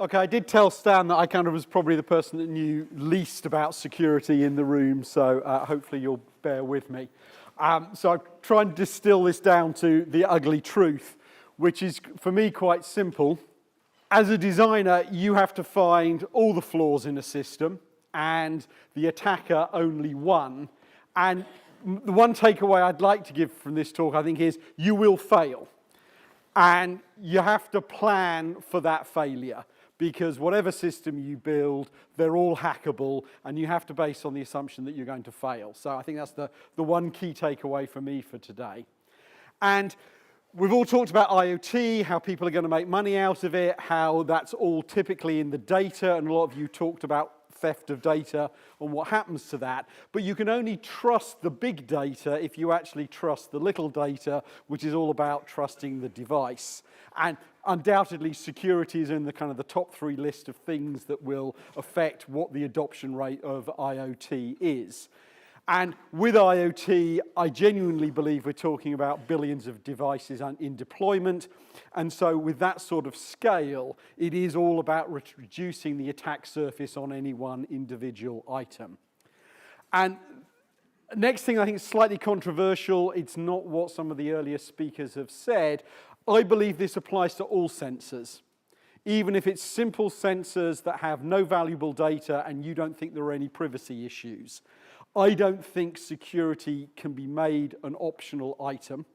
Okay, I did tell Stan that I kind of was probably the person that knew least about security in the room, so hopefully you'll bear with me. So I'm trying to distill this down to the ugly truth, which is, for me, quite simple. As a designer, you have to find all the flaws in a system, and the attacker only one. And the one takeaway I'd like to give from this talk, I think, is you will fail. And you have to plan for that failure, because whatever system you build, they're all hackable, and you have to base on the assumption that you're going to fail. So I think that's the one key takeaway for me for today. And we've all talked about IoT, how people are going to make money out of it, how that's all typically in the data, and a lot of you talked about theft of data and what happens to that. But you can only trust the big data if you actually trust the little data, which is all about trusting the device. And undoubtedly, security is in the kind of the top 3 list of things that will affect what the adoption rate of IoT is. And with IoT, I genuinely believe we're talking about billions of devices in deployment. And so with that sort of scale, it is all about reducing the attack surface on any one individual item. And next thing I think is slightly controversial. It's not what some of the earlier speakers have said. I believe this applies to all sensors. Even if it's simple sensors that have no valuable data and you don't think there are any privacy issues. I don't think security can be made an optional item.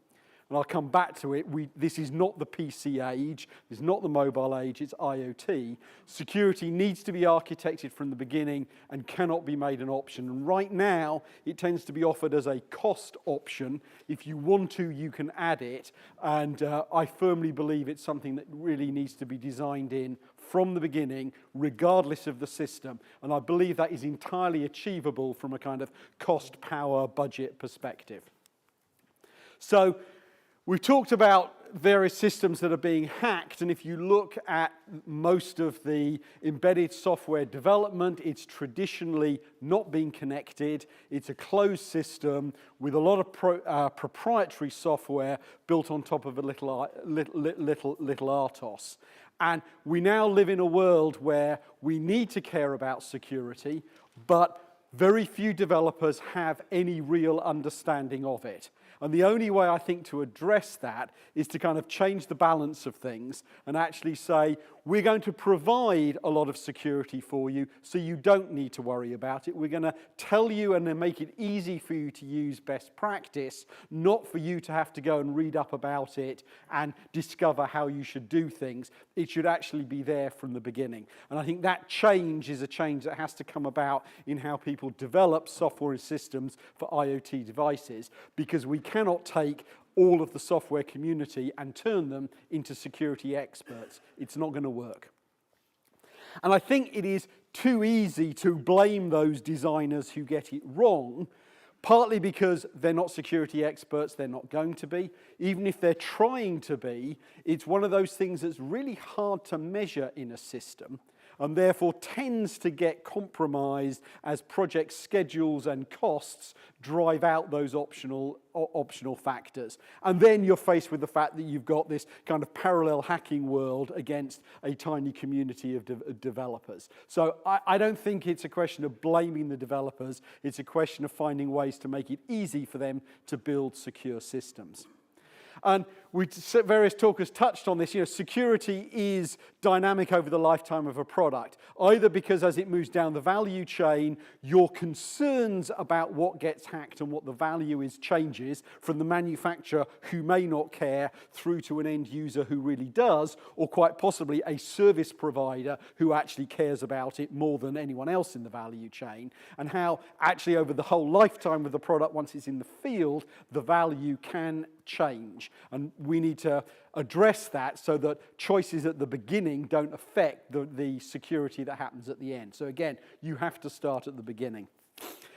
And I'll come back to it. This is not the PC age. This is not the mobile age. It's IoT. Security needs to be architected from the beginning and cannot be made an option. And right now, it tends to be offered as a cost option. If you want to, you can add it. And I firmly believe it's something that really needs to be designed in from the beginning, regardless of the system. And I believe that is entirely achievable from a kind of cost, power, budget perspective. So we've talked about various systems that are being hacked, and if you look at most of the embedded software development, it's traditionally not being connected. It's a closed system with a lot of proprietary software built on top of a little RTOS. And we now live in a world where we need to care about security, but very few developers have any real understanding of it. And the only way I think to address that is to kind of change the balance of things and actually say, we're going to provide a lot of security for you so you don't need to worry about it. We're going to tell you and then make it easy for you to use best practice, not for you to have to go and read up about it and discover how you should do things. It should actually be there from the beginning. And I think that change is a change that has to come about in how people develop software and systems for IoT devices, because we cannot take all of the software community and turn them into security experts. It's not going to work. And I think it is too easy to blame those designers who get it wrong, partly because they're not security experts, they're not going to be. Even if they're trying to be, it's one of those things that's really hard to measure in a system, and therefore tends to get compromised as project schedules and costs drive out those optional factors. And then you're faced with the fact that you've got this kind of parallel hacking world against a tiny community of developers. So I don't think it's a question of blaming the developers. It's a question of finding ways to make it easy for them to build secure systems. And various talkers touched on this. Security is dynamic over the lifetime of a product, either because as it moves down the value chain, your concerns about what gets hacked and what the value is changes from the manufacturer who may not care through to an end user who really does, or quite possibly a service provider who actually cares about it more than anyone else in the value chain, and how actually over the whole lifetime of the product, once it's in the field, the value can change. And we need to address that so that choices at the beginning don't affect the security that happens at the end. So again, you have to start at the beginning.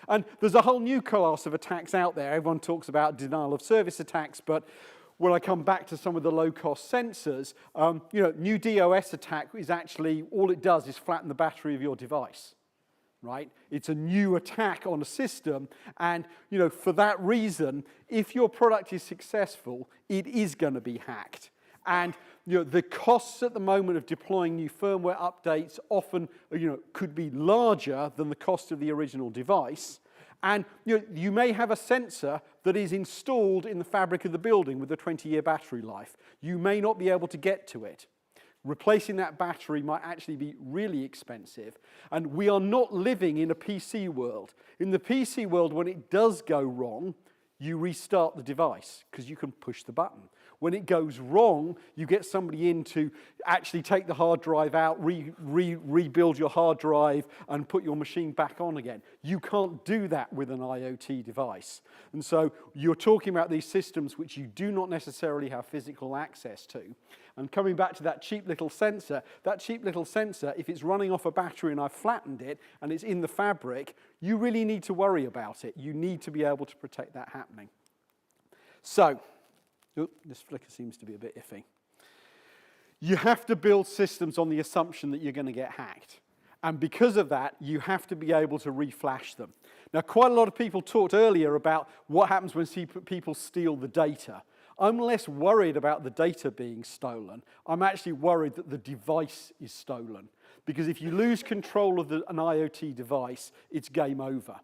And there's a whole new class of attacks out there. Everyone talks about denial of service attacks, but when I come back to some of the low-cost sensors, new DOS attack is actually, all it does is flatten the battery of your device. Right? It's a new attack on a system, and for that reason, if your product is successful, it is going to be hacked. And the costs at the moment of deploying new firmware updates often could be larger than the cost of the original device. And you may have a sensor that is installed in the fabric of the building with a 20-year battery life. You may not be able to get to it. Replacing that battery might actually be really expensive. And we are not living in a PC world. In the PC world, when it does go wrong, you restart the device because you can push the button. When it goes wrong, you get somebody in to actually take the hard drive out, rebuild your hard drive, and put your machine back on again. You can't do that with an IoT device. And so you're talking about these systems which you do not necessarily have physical access to. And coming back to that cheap little sensor, if it's running off a battery and I've flattened it and it's in the fabric, you really need to worry about it. You need to be able to protect that happening. So, this flicker seems to be a bit iffy. You have to build systems on the assumption that you're going to get hacked. And because of that, you have to be able to reflash them. Now, quite a lot of people talked earlier about what happens when people steal the data. I'm less worried about the data being stolen. I'm actually worried that the device is stolen. Because if you lose control of an IoT device, it's game over.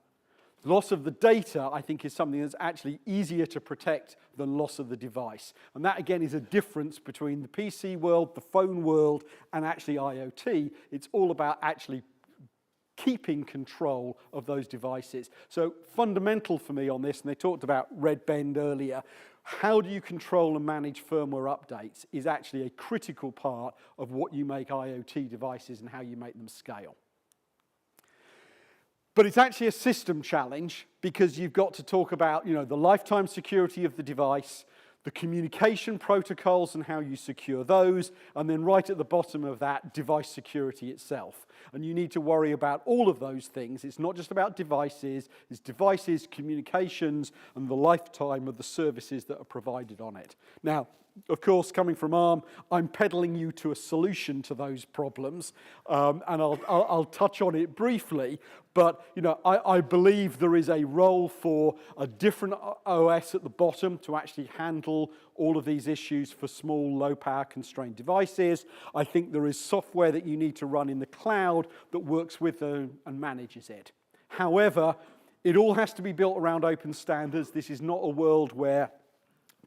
Loss of the data, I think, is something that's actually easier to protect than loss of the device. And that, again, is a difference between the PC world, the phone world, and actually IoT. It's all about actually keeping control of those devices. So fundamental for me on this, and they talked about Red Bend earlier, how do you control and manage firmware updates is actually a critical part of what you make IoT devices and how you make them scale. But it's actually a system challenge because you've got to talk about, the lifetime security of the device, the communication protocols and how you secure those, and then right at the bottom of that, device security itself. And you need to worry about all of those things. It's not just about devices, it's devices, communications, and the lifetime of the services that are provided on it. Now, of course, coming from ARM, I'm peddling you to a solution to those problems, and I'll touch on it briefly. But I believe there is a role for a different OS at the bottom to actually handle all of these issues for small, low-power constrained devices. I think there is software that you need to run in the cloud that works with them and manages it. However, it all has to be built around open standards. This is not a world where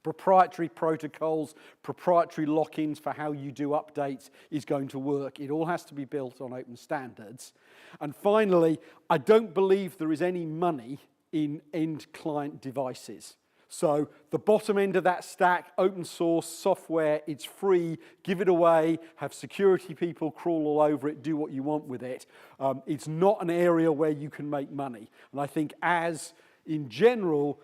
proprietary protocols, proprietary lock-ins for how you do updates is going to work. It all has to be built on open standards. And finally, I don't believe there is any money in end client devices. So the bottom end of that stack, open source software, it's free, give it away, have security people crawl all over it, do what you want with it. It's not an area where you can make money. And I think as, in general,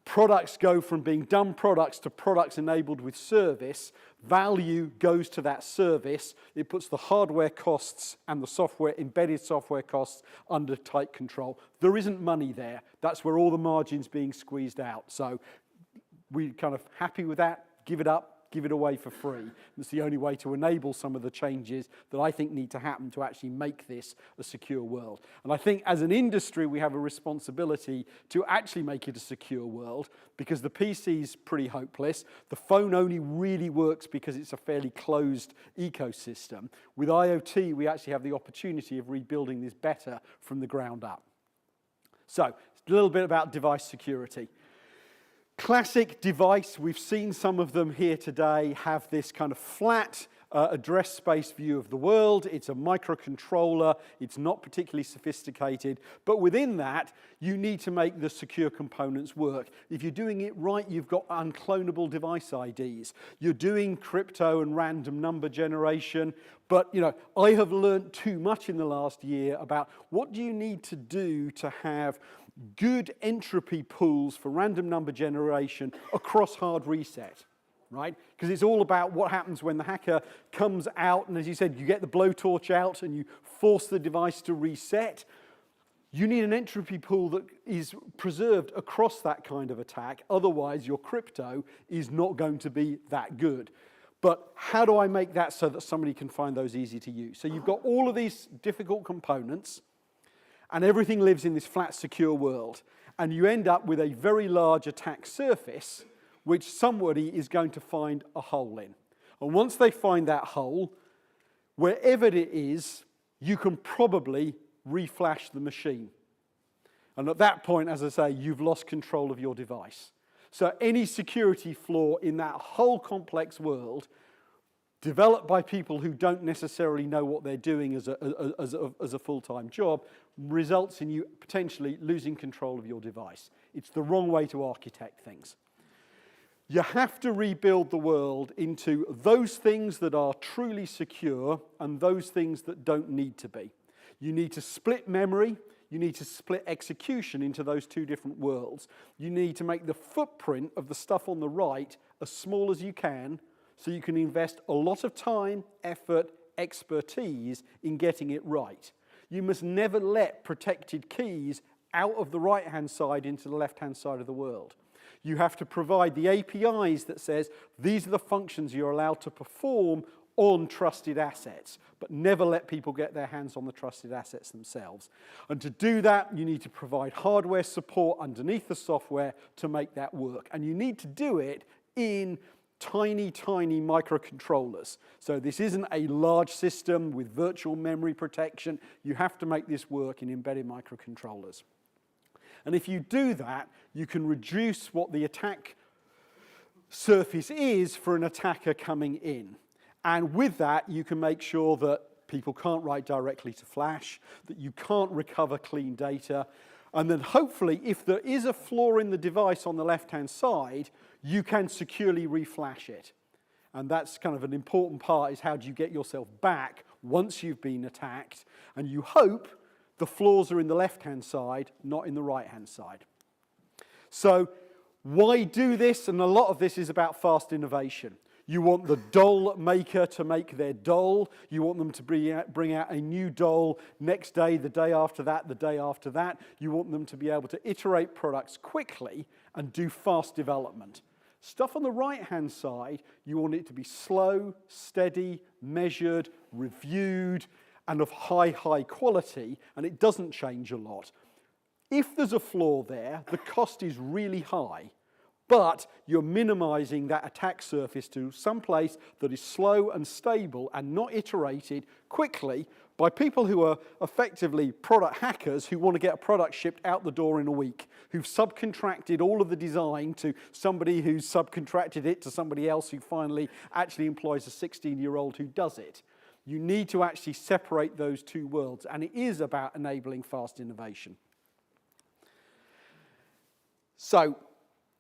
products go from being dumb products to products enabled with service, value goes to that service. It puts the hardware costs and the software, embedded software costs under tight control. There isn't money there. That's where all the margin's being squeezed out. So we're kind of happy with that, give it up, give it away for free. That's the only way to enable some of the changes that I think need to happen to actually make this a secure world. And I think as an industry, we have a responsibility to actually make it a secure world because the PC's pretty hopeless. The phone only really works because it's a fairly closed ecosystem. With IoT, we actually have the opportunity of rebuilding this better from the ground up. So, a little bit about device security. Classic device, we've seen some of them here today, have this kind of flat address space view of the world. It's a microcontroller. It's not particularly sophisticated. But within that, you need to make the secure components work. If you're doing it right, you've got unclonable device IDs. You're doing crypto and random number generation. But, I have learned too much in the last year about what do you need to do to have good entropy pools for random number generation across hard reset, right? Because it's all about what happens when the hacker comes out, and as you said, you get the blowtorch out and you force the device to reset. You need an entropy pool that is preserved across that kind of attack. Otherwise, your crypto is not going to be that good. But how do I make that so that somebody can find those easy to use? So you've got all of these difficult components, and everything lives in this flat, secure world. And you end up with a very large attack surface, which somebody is going to find a hole in. And once they find that hole, wherever it is, you can probably reflash the machine. And at that point, as I say, you've lost control of your device. So any security flaw in that whole complex world, developed by people who don't necessarily know what they're doing as a full-time job, results in you potentially losing control of your device. It's the wrong way to architect things. You have to rebuild the world into those things that are truly secure and those things that don't need to be. You need to split memory. You need to split execution into those two different worlds. You need to make the footprint of the stuff on the right as small as you can so you can invest a lot of time, effort, expertise in getting it right. You must never let protected keys out of the right-hand side into the left-hand side of the world. You have to provide the APIs that says these are the functions you're allowed to perform on trusted assets, but never let people get their hands on the trusted assets themselves. And to do that, you need to provide hardware support underneath the software to make that work. And you need to do it in tiny, tiny microcontrollers. So this isn't a large system with virtual memory protection. You have to make this work in embedded microcontrollers. And if you do that, you can reduce what the attack surface is for an attacker coming in. And with that, you can make sure that people can't write directly to flash, that you can't recover clean data, and then hopefully, if there is a flaw in the device on the left-hand side, you can securely reflash it. And that's kind of an important part, is how do you get yourself back once you've been attacked, and you hope the flaws are in the left-hand side, not in the right-hand side. So why do this? And a lot of this is about fast innovation. You want the doll maker to make their doll. You want them to bring out a new doll next day, the day after that, the day after that. You want them to be able to iterate products quickly and do fast development. Stuff on the right-hand side, you want it to be slow, steady, measured, reviewed, and of high, high quality, and it doesn't change a lot. If there's a flaw there, the cost is really high, but you're minimizing that attack surface to some place that is slow and stable and not iterated quickly by people who are effectively product hackers who want to get a product shipped out the door in a week, who've subcontracted all of the design to somebody who's subcontracted it to somebody else who finally actually employs a 16-year-old who does it. You need to actually separate those two worlds, and it is about enabling fast innovation. So,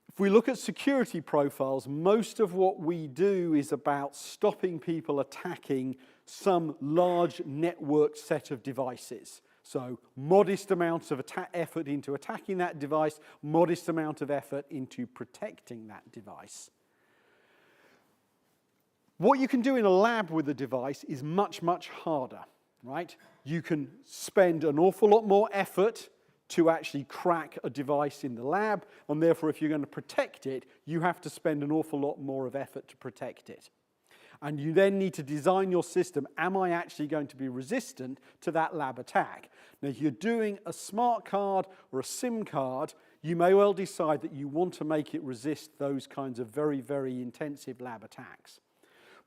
if we look at security profiles, most of what we do is about stopping people attacking some large networked set of devices. So, modest amounts of effort into attacking that device, modest amount of effort into protecting that device. What you can do in a lab with a device is much, much harder, right? You can spend an awful lot more effort to actually crack a device in the lab, and therefore if you're going to protect it, you have to spend an awful lot more of effort to protect it. And you then need to design your system, am I actually going to be resistant to that lab attack? Now, if you're doing a smart card or a SIM card, you may well decide that you want to make it resist those kinds of very, very intensive lab attacks.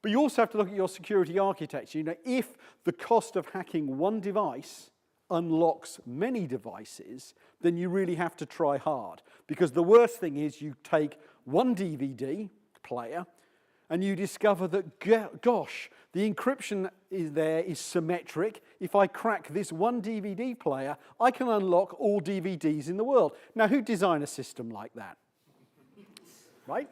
But you also have to look at your security architecture. You know, if the cost of hacking one device unlocks many devices, then you really have to try hard. Because the worst thing is you take one DVD player and you discover that, gosh, the encryption is symmetric. If I crack this one DVD player, I can unlock all DVDs in the world. Now, who designed a system like that? Right?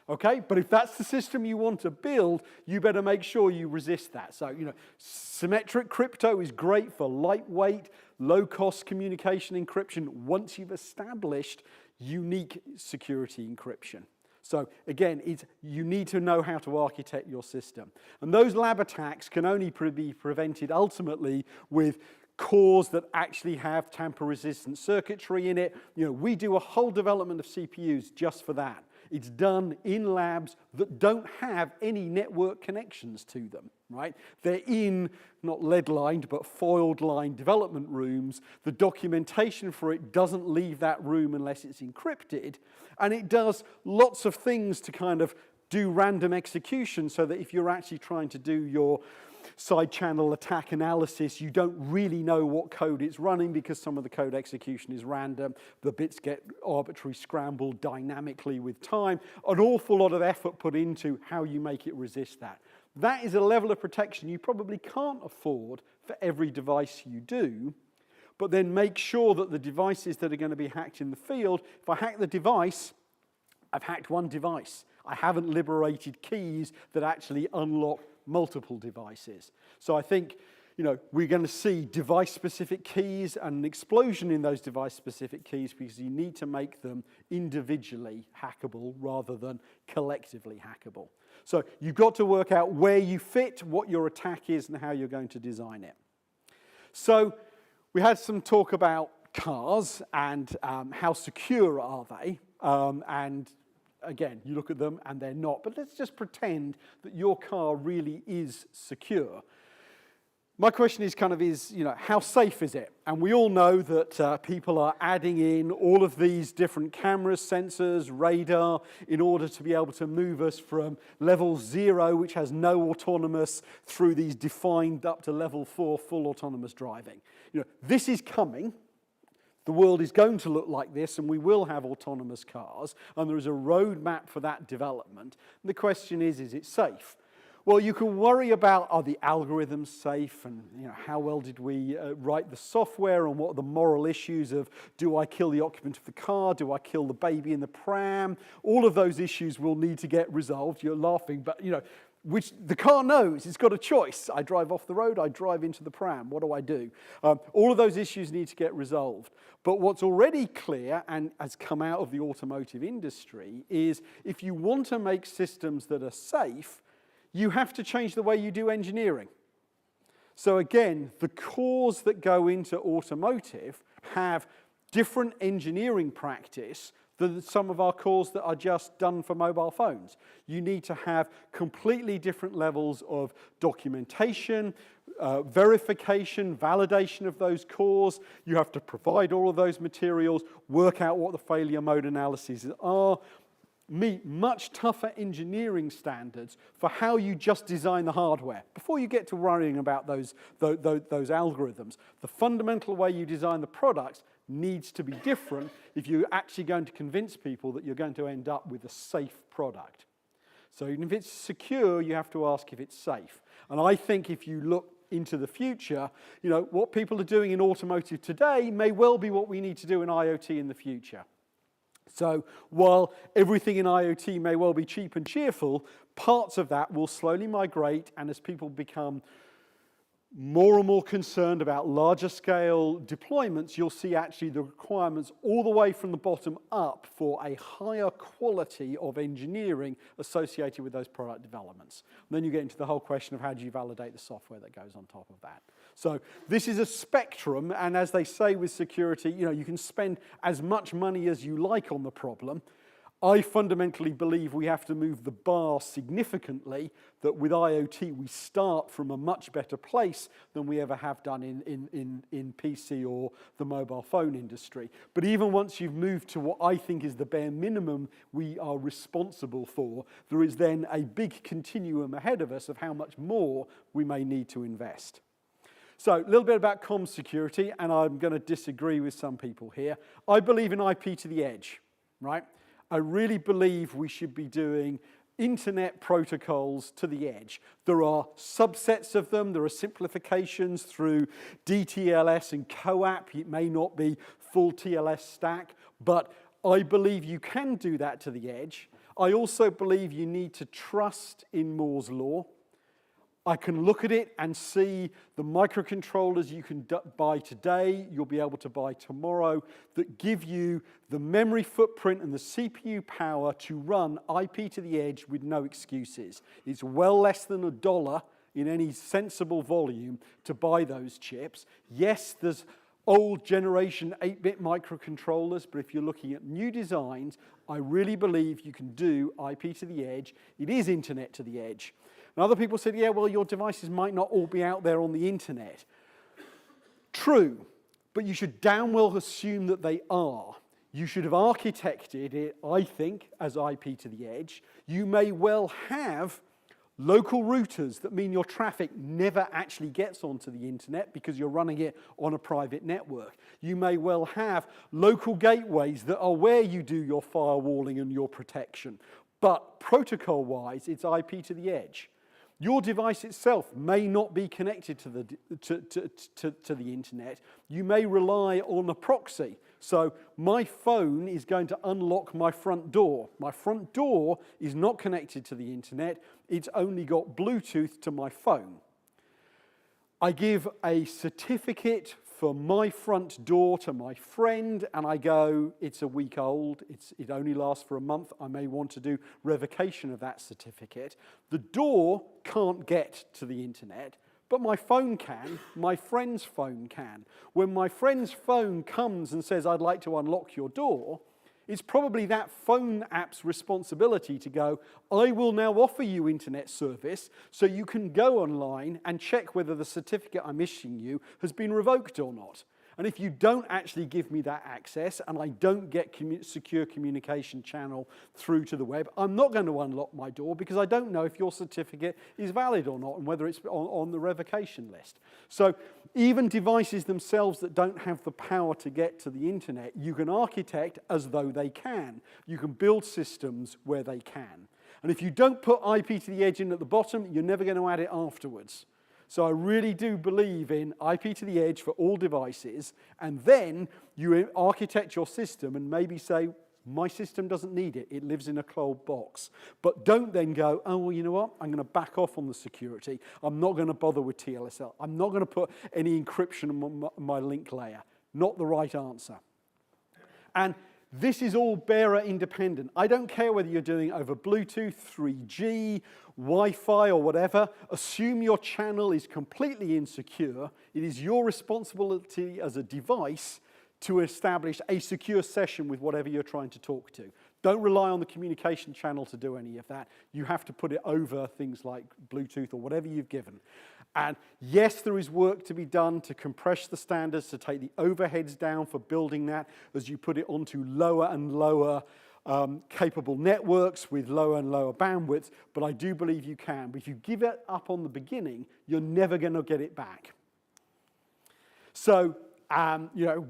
Okay, but if that's the system you want to build, you better make sure you resist that. So, you know, symmetric crypto is great for lightweight, low-cost communication encryption once you've established unique security encryption. So, again, you need to know how to architect your system. And those lab attacks can only be prevented ultimately with cores that actually have tamper-resistant circuitry in it. You know, we do a whole development of CPUs just for that. It's done in labs that don't have any network connections to them, right? They're in, not lead-lined, but foiled-lined development rooms. The documentation for it doesn't leave that room unless it's encrypted, and it does lots of things to kind of do random execution so that if you're actually trying to do your side channel attack analysis, you don't really know what code it's running because some of the code execution is random. The bits get arbitrarily scrambled dynamically with time. An awful lot of effort put into how you make it resist that. That is a level of protection you probably can't afford for every device you do, but then make sure that the devices that are going to be hacked in the field, if I hack the device, I've hacked one device. I haven't liberated keys that actually unlock multiple devices. So I think, we're going to see device-specific keys and an explosion in those device-specific keys because you need to make them individually hackable rather than collectively hackable. So you've got to work out where you fit, what your attack is, and how you're going to design it. So we had some talk about cars and how secure are they, and again, you look at them and they're not, but let's just pretend that your car really is secure. My question is how safe is it? And we all know that people are adding in all of these different cameras, sensors, radar, in order to be able to move us from level 0, which has no autonomous, through these defined up to level 4 full autonomous driving. This is coming. The world is going to look like this, and we will have autonomous cars, and there is a roadmap for that development. And the question is it safe? Well, you can worry about, are the algorithms safe, and how well did we write the software, and what are the moral issues of, do I kill the occupant of the car, do I kill the baby in the pram? All of those issues will need to get resolved. You're laughing, but which the car knows, it's got a choice. I drive off the road, I drive into the pram, what do I do? All of those issues need to get resolved. But what's already clear and has come out of the automotive industry is if you want to make systems that are safe, you have to change the way you do engineering. So again, the cores that go into automotive have different engineering practice than some of our cores that are just done for mobile phones. You need to have completely different levels of documentation, verification, validation of those cores. You have to provide all of those materials, work out what the failure mode analyses are, meet much tougher engineering standards for how you just design the hardware. Before you get to worrying about those algorithms, the fundamental way you design the products needs to be different if you're actually going to convince people that you're going to end up with a safe product. So even if it's secure, you have to ask if it's safe. And I think if you look into the future, what people are doing in automotive today may well be what we need to do in IoT in the future. So while everything in IoT may well be cheap and cheerful, parts of that will slowly migrate, and as people become more and more concerned about larger scale deployments, you'll see actually the requirements all the way from the bottom up for a higher quality of engineering associated with those product developments. And then you get into the whole question of how do you validate the software that goes on top of that. So this is a spectrum, and as they say with security, you can spend as much money as you like on the problem. I fundamentally believe we have to move the bar significantly, that with IoT we start from a much better place than we ever have done in PC or the mobile phone industry. But even once you've moved to what I think is the bare minimum we are responsible for, there is then a big continuum ahead of us of how much more we may need to invest. So a little bit about comms security, and I'm going to disagree with some people here. I believe in IP to the edge, right? I really believe we should be doing internet protocols to the edge. There are subsets of them. There are simplifications through DTLS and CoAP. It may not be full TLS stack, but I believe you can do that to the edge. I also believe you need to trust in Moore's law. I can look at it and see the microcontrollers you can buy today, you'll be able to buy tomorrow, that give you the memory footprint and the CPU power to run IP to the edge with no excuses. It's well less than $1 in any sensible volume to buy those chips. Yes, there's old generation 8-bit microcontrollers, but if you're looking at new designs, I really believe you can do IP to the edge. It is internet to the edge. And other people said, yeah, well, your devices might not all be out there on the internet. True, but you should damn well assume that they are. You should have architected it, I think, as IP to the edge. You may well have local routers that mean your traffic never actually gets onto the internet because you're running it on a private network. You may well have local gateways that are where you do your firewalling and your protection. But protocol-wise, it's IP to the edge. Your device itself may not be connected to the internet. You may rely on a proxy. So my phone is going to unlock my front door. My front door is not connected to the internet. It's only got Bluetooth to my phone. I give a certificate for my front door to my friend, and I go, it's a week old, it only lasts for a month, I may want to do revocation of that certificate. The door can't get to the internet, but my phone can, my friend's phone can. When my friend's phone comes and says, I'd like to unlock your door, it's probably that phone app's responsibility to go, I will now offer you internet service so you can go online and check whether the certificate I'm issuing you has been revoked or not. And if you don't actually give me that access and I don't get secure communication channel through to the web, I'm not going to unlock my door because I don't know if your certificate is valid or not and whether it's on the revocation list. So even devices themselves that don't have the power to get to the internet, you can architect as though they can. You can build systems where they can. And if you don't put IP to the edge in at the bottom, you're never going to add it afterwards. So I really do believe in IP to the edge for all devices, and then you architect your system and maybe say, my system doesn't need it, it lives in a cold box. But don't then go, oh, well, you know what, I'm going to back off on the security. I'm not going to bother with TLSL. I'm not going to put any encryption on my link layer. Not the right answer. And this is all bearer independent. I don't care whether you're doing over Bluetooth, 3G, Wi-Fi or whatever. Assume your channel is completely insecure. It is your responsibility as a device to establish a secure session with whatever you're trying to talk to. Don't rely on the communication channel to do any of that. You have to put it over things like Bluetooth or whatever you've given. And yes, there is work to be done to compress the standards, to take the overheads down for building that as you put it onto lower and lower capable networks with lower and lower bandwidths, but I do believe you can. But if you give it up on the beginning, you're never going to get it back. So,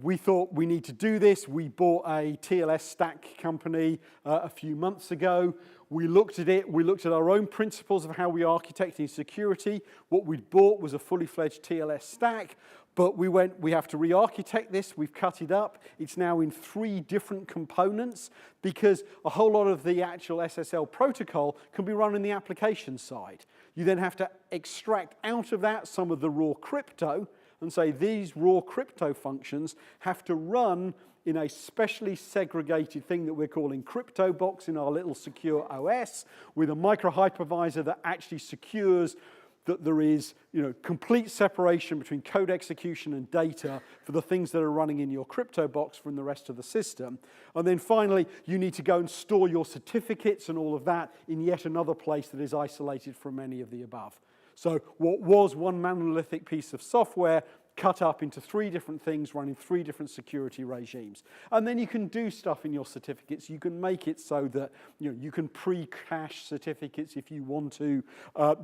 we thought we need to do this. We bought a TLS stack company a few months ago. We looked at it. We looked at our own principles of how we architecting security. What we'd bought was a fully fledged TLS stack, but we went, we have to re-architect this. We've cut it up. It's now in 3 different components because a whole lot of the actual SSL protocol can be run in the application side. You then have to extract out of that some of the raw crypto and say these raw crypto functions have to run in a specially segregated thing that we're calling CryptoBox in our little secure OS with a microhypervisor that actually secures that there is complete separation between code execution and data for the things that are running in your CryptoBox from the rest of the system. And then finally, you need to go and store your certificates and all of that in yet another place that is isolated from any of the above. So what was one monolithic piece of software cut up into 3 different things running 3 different security regimes. And then you can do stuff in your certificates. You can make it so that you can pre-cache certificates if you want to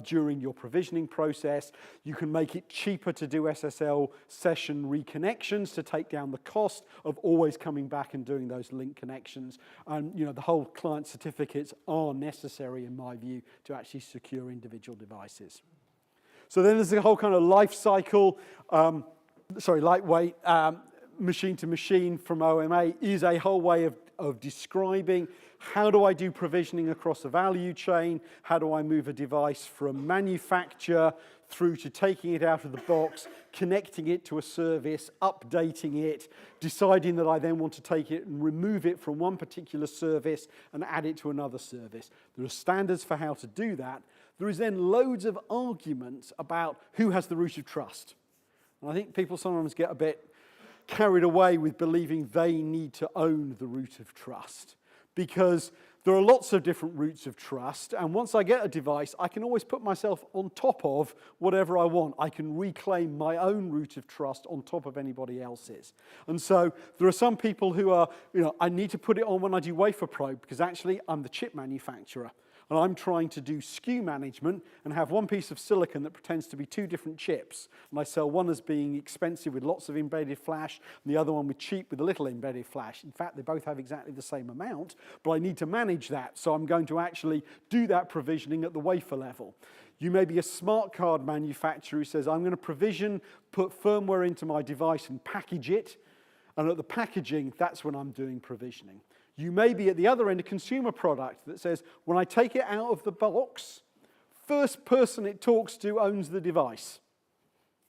during your provisioning process. You can make it cheaper to do SSL session reconnections to take down the cost of always coming back and doing those link connections. And the whole client certificates are necessary, in my view, to actually secure individual devices. So then there's a whole kind of life cycle, lightweight, machine to machine from OMA is a whole way of describing how do I do provisioning across a value chain, how do I move a device from manufacture through to taking it out of the box, connecting it to a service, updating it, deciding that I then want to take it and remove it from one particular service and add it to another service. There are standards for how to do that. There is then loads of arguments about who has the root of trust. And I think people sometimes get a bit carried away with believing they need to own the root of trust, because there are lots of different roots of trust, and once I get a device, I can always put myself on top of whatever I want. I can reclaim my own root of trust on top of anybody else's. And so there are some people who are, I need to put it on when I do wafer probe, because actually I'm the chip manufacturer. And I'm trying to do SKU management and have one piece of silicon that pretends to be two different chips. And I sell one as being expensive with lots of embedded flash, and the other one with cheap with a little embedded flash. In fact, they both have exactly the same amount, but I need to manage that. So I'm going to actually do that provisioning at the wafer level. You may be a smart card manufacturer who says, I'm going to provision, put firmware into my device and package it. And at the packaging, that's when I'm doing provisioning. You may be at the other end a consumer product that says, when I take it out of the box, first person it talks to owns the device.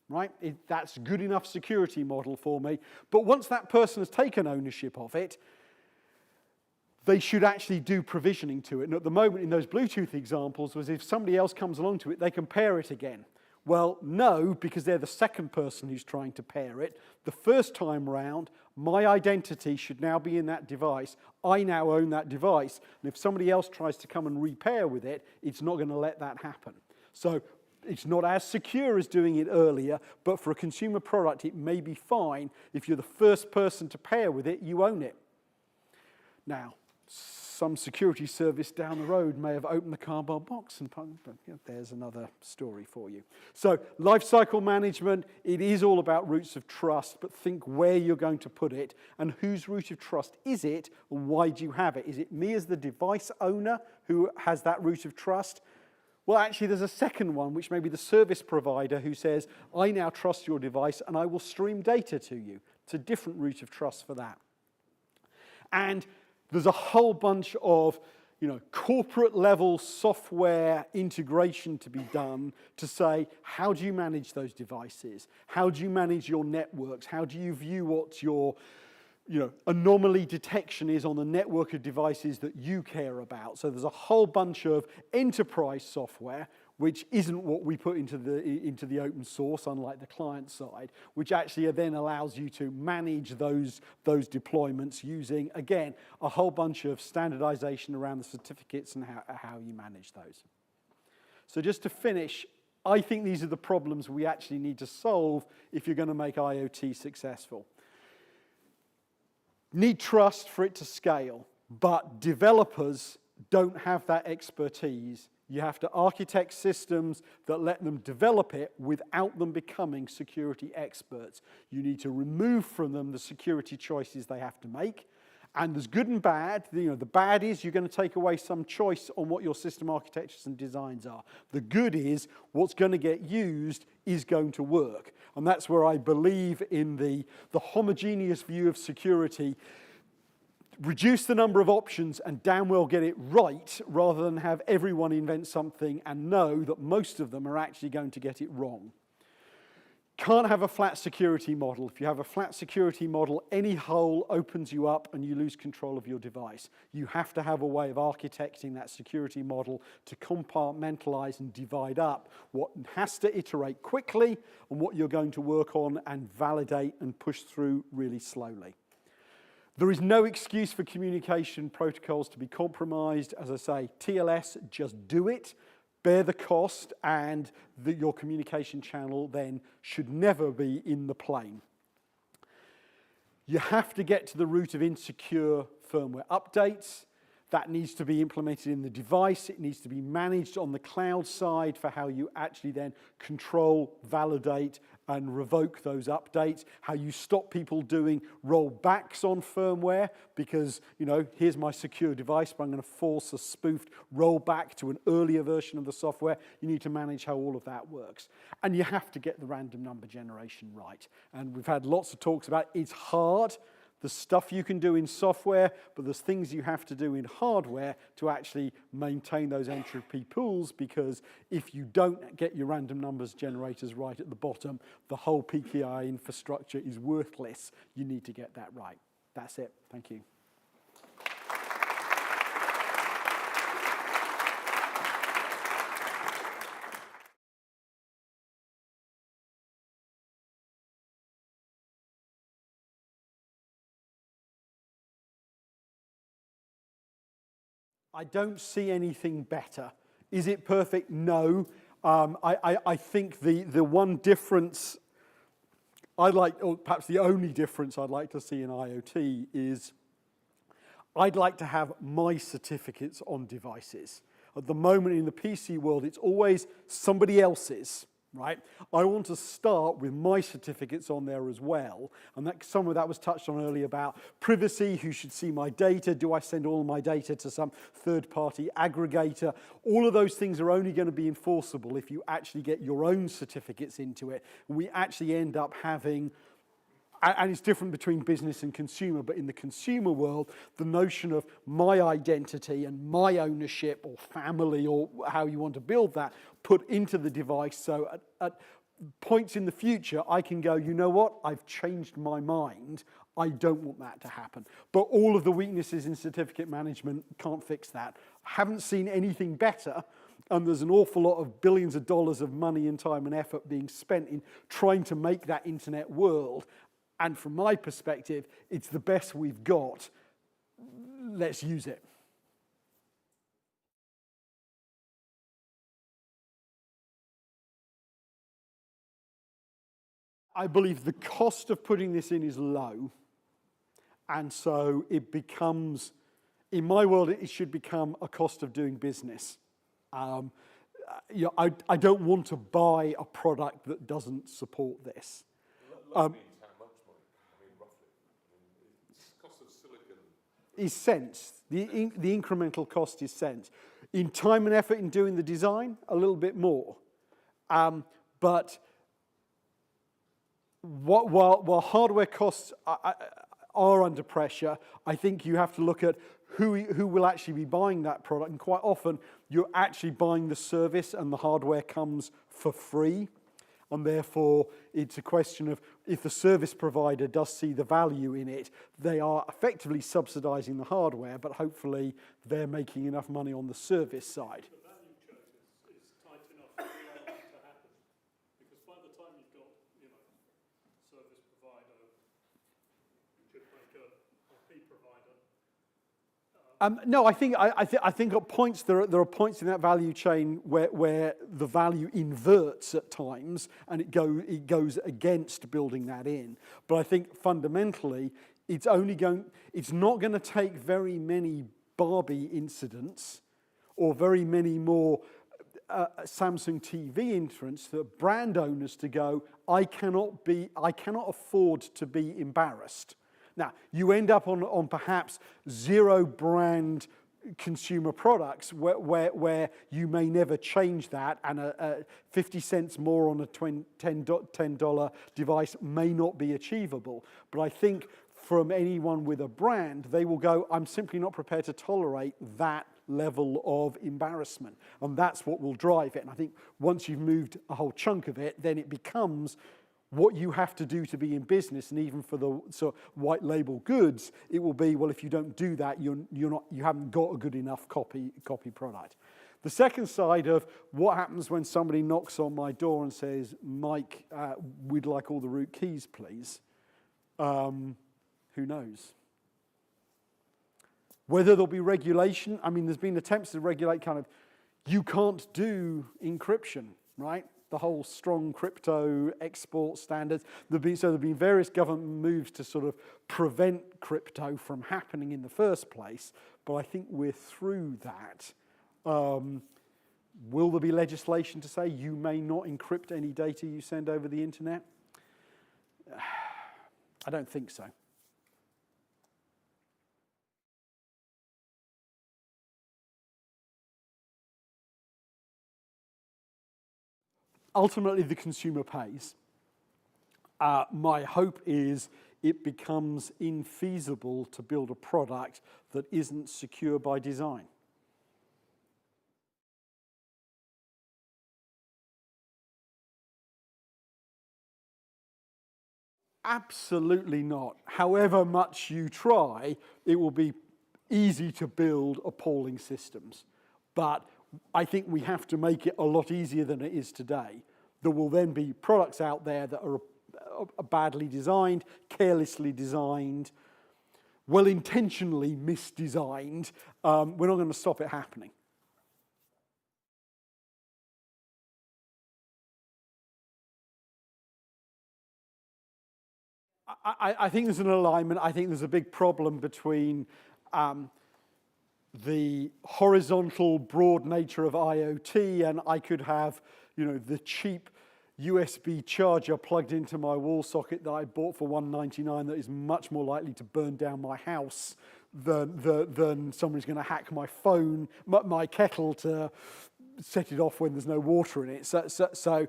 Right? That's a good enough security model for me. But once that person has taken ownership of it, they should actually do provisioning to it. And at the moment in those Bluetooth examples was if somebody else comes along to it, they can pair it again. Well, no, because they're the second person who's trying to pair it. The first time round, my identity should now be in that device. I now own that device. And if somebody else tries to come and repair with it, it's not going to let that happen. So it's not as secure as doing it earlier, but for a consumer product, it may be fine. If you're the first person to pair with it, you own it. Now, some security service down the road may have opened the cardboard box, and there's another story for you. So lifecycle management, it is all about roots of trust, but think where you're going to put it and whose root of trust is it, and why do you have it? Is it me as the device owner who has that root of trust? Well, actually, there's a second one, which may be the service provider who says, I now trust your device and I will stream data to you. It's a different root of trust for that. And there's a whole bunch of corporate level software integration to be done to say, how do you manage those devices? How do you manage your networks? How do you view what your anomaly detection is on the network of devices that you care about? So there's a whole bunch of enterprise software, which isn't what we put into the open source, unlike the client side, which actually then allows you to manage those deployments using, again, a whole bunch of standardization around the certificates and how you manage those. So just to finish, I think these are the problems we actually need to solve if you're going to make IoT successful. Need trust for it to scale, but developers don't have that expertise. You have to architect systems that let them develop it without them becoming security experts. You need to remove from them the security choices they have to make. And there's good and bad. The bad is you're going to take away some choice on what your system architectures and designs are. The good is what's going to get used is going to work. And that's where I believe in the homogeneous view of security. Reduce the number of options and damn well get it right, rather than have everyone invent something and know that most of them are actually going to get it wrong. Can't have a flat security model. If you have a flat security model, any hole opens you up and you lose control of your device. You have to have a way of architecting that security model to compartmentalize and divide up what has to iterate quickly and what you're going to work on and validate and push through really slowly. There is no excuse for communication protocols to be compromised. As I say, TLS, just do it, bear the cost, and your communication channel then should never be in the plane. You have to get to the root of insecure firmware updates. That needs to be implemented in the device. It needs to be managed on the cloud side for how you actually then control, validate, and revoke those updates. How you stop people doing rollbacks on firmware because, here's my secure device, but I'm going to force a spoofed rollback to an earlier version of the software. You need to manage how all of that works. And you have to get the random number generation right. And we've had lots of talks about it's hard. There's stuff you can do in software, but there's things you have to do in hardware to actually maintain those entropy pools, because if you don't get your random numbers generators right at the bottom, the whole PKI infrastructure is worthless. You need to get that right. That's it. Thank you. I don't see anything better. Is it perfect? No. I think the one difference I'd like, or perhaps the only difference I'd like to see in IoT is I'd like to have my certificates on devices. At the moment in the PC world, it's always somebody else's, right? I want to start with my certificates on there as well. And that, some of that was touched on earlier about privacy, who should see my data, do I send all my data to some third-party aggregator? All of those things are only going to be enforceable if you actually get your own certificates into it. We actually end up having, and it's different between business and consumer, but in the consumer world, the notion of my identity and my ownership or family or how you want to build that put into the device, so at points in the future, I can go, you know what, I've changed my mind. I don't want that to happen. But all of the weaknesses in certificate management can't fix that. Haven't seen anything better, and there's an awful lot of billions of dollars of money and time and effort being spent in trying to make that internet world. And from my perspective, it's the best we've got. Let's use it. I believe the cost of putting this in is low. And so it becomes, in my world, it should become a cost of doing business. You know, I don't want to buy a product that doesn't support this. Is cents. The incremental cost is cents. In time and effort in doing the design, a little bit more. But while hardware costs are under pressure, I think you have to look at who will actually be buying that product. And quite often, you're actually buying the service and the hardware comes for free. And therefore, it's a question of if the service provider does see the value in it, they are effectively subsidizing the hardware, but hopefully they're making enough money on the service side. The value chain is tight enough to allow that to happen. Because by the time you've got, you know, service provider, chipmaker, IP provider. No, I think at points there are points in that value chain where the value inverts at times, and it goes against building that in. But I think fundamentally, it's not going to take very many Barbie incidents or very many more Samsung TV incidents for brand owners to go, I cannot afford to be embarrassed. Now, you end up on perhaps zero brand consumer products where you may never change that, and 50 cents more on a $10 device may not be achievable. But I think from anyone with a brand, they will go, I'm simply not prepared to tolerate that level of embarrassment. And that's what will drive it. And I think once you've moved a whole chunk of it, then it becomes what you have to do to be in business. And even for the white label goods, it will be, well, if you don't do that, you haven't got a good enough copy product. The second side of what happens when somebody knocks on my door and says, Mike, we'd like all the root keys, please. Who knows? Whether there'll be regulation, I mean, there's been attempts to regulate kind of, you can't do encryption, right? The whole strong crypto export standards. There've been various government moves to sort of prevent crypto from happening in the first place, but I think we're through that. Will there be legislation to say you may not encrypt any data you send over the internet? I don't think so. Ultimately, the consumer pays. My hope is it becomes infeasible to build a product that isn't secure by design. Absolutely not. However much you try, it will be easy to build appalling systems. But I think we have to make it a lot easier than it is today. There will then be products out there that are badly designed, carelessly designed, well-intentionally misdesigned, we're not going to stop it happening. I think there's an alignment. I think there's a big problem between the horizontal, broad nature of IoT, and I could have, the cheap USB charger plugged into my wall socket that I bought for $199 that is much more likely to burn down my house than somebody's going to hack my phone, my kettle to set it off when there's no water in it. So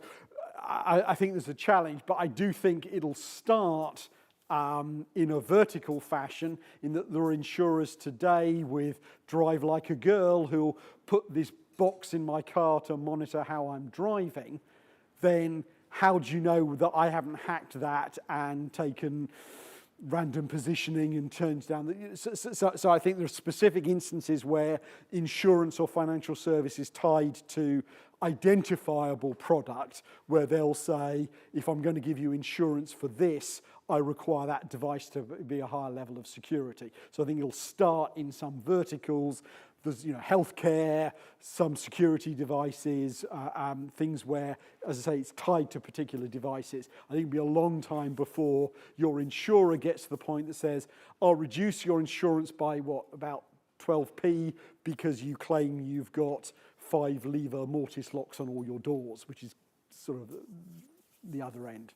I think there's a challenge, but I do think it'll start in a vertical fashion, in that there are insurers today with Drive Like a Girl who'll put this box in my car to monitor how I'm driving. Then how do you know that I haven't hacked that and taken random positioning and turns down the... So I think there are specific instances where insurance or financial service is tied to identifiable product, where they'll say, if I'm going to give you insurance for this, I require that device to be a higher level of security. So I think it'll start in some verticals. There's healthcare, some security devices, things where, as I say, it's tied to particular devices. I think it'll be a long time before your insurer gets to the point that says, I'll reduce your insurance by about 12p because you claim you've got 5 lever mortise locks on all your doors, which is sort of the other end.